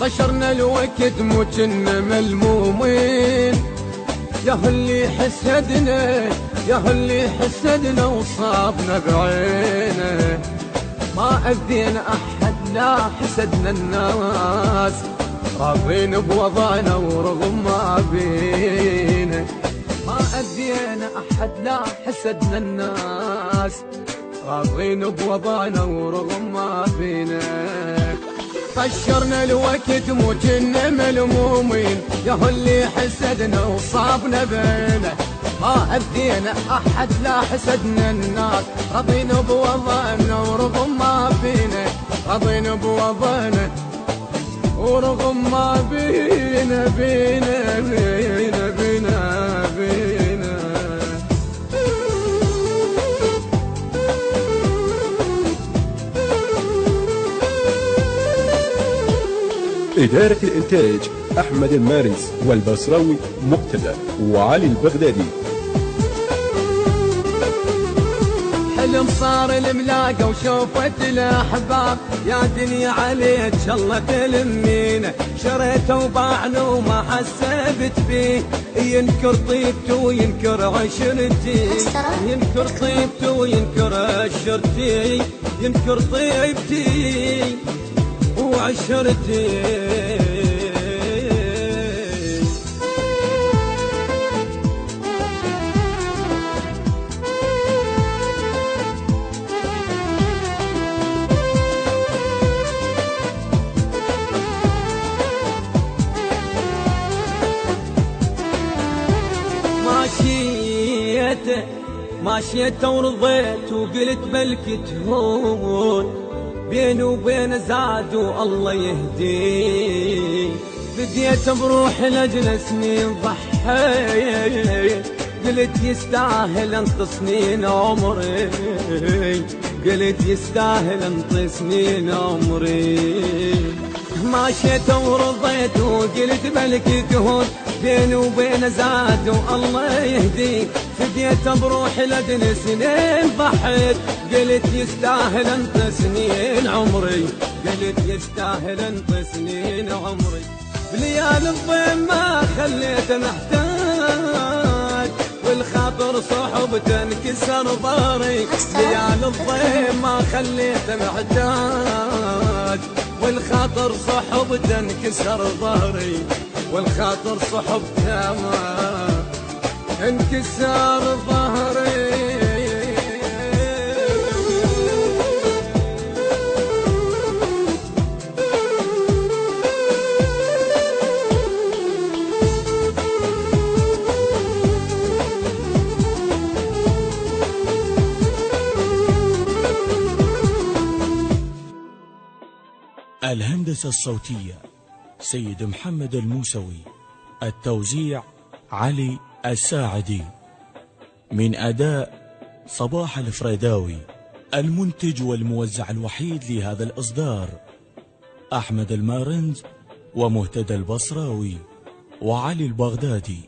طشرنا الوقت مو كنا ملمومين، يا اللي حسدنا وصابنا بعينه. ما أذينا أحد لا حسدنا الناس، راضين بوضعنا ورغم ما بينا. ما أذينا أحد لا حسدنا الناس، راضين بوضعنا ورغم ما بينا. طشرنا الوقت مو كنا ملمومين، يا اللي حسدنا وصابنا بينه. ما أذينا أحد لا حسدنا الناس، راضين بوضعنا ورغم ما بينا. راضين بوضعنا ورغم ما بينا بينا بينا بينا بينا. إدارة الإنتاج أحمد المارس والبصراوي مقتدى وعلي البغدادي. حلم صار الملاقة وشوفت الأحباب، يا دنيا عليك الله تلمينا. شريته وباعنا وما حسبت فيه، ينكر طيبته وينكر عشرتي. ينكر طيبته وينكر عشرتي، ينكر طيبتي وعشرتي. ماشيته ورضيت وقلت بلك تهون، بيني وبين زاد والله يهديه. بديت بروح لجل سنين ضحيت، قلت يستاهل انط سنين عمري. قلت يستاهل انط سنين عمري. ماشيت ورضيت وقلت بلك تهون، بيني وبين زاد والله يهديك. فديت بروح لدن سنين ضحيت، قلت يستاهل انت سنين عمري. قلت يستاهل انت سنين عمري. بليال الضيم ما خليته محتاج، والخاطر صحبته انكسر ضهري. بليال الضيم ما خليته محتاج، والخاطر صحبته انكسر ظهري. والخاطر صحبته ما انكسر ظهري. الهندسة الصوتية سيد محمد الموسوي، التوزيع علي الساعدي، من أداء صباح الفريداوي. المنتج والموزع الوحيد لهذا الإصدار أحمد المارنز ومهتدى البصراوي وعلي البغدادي.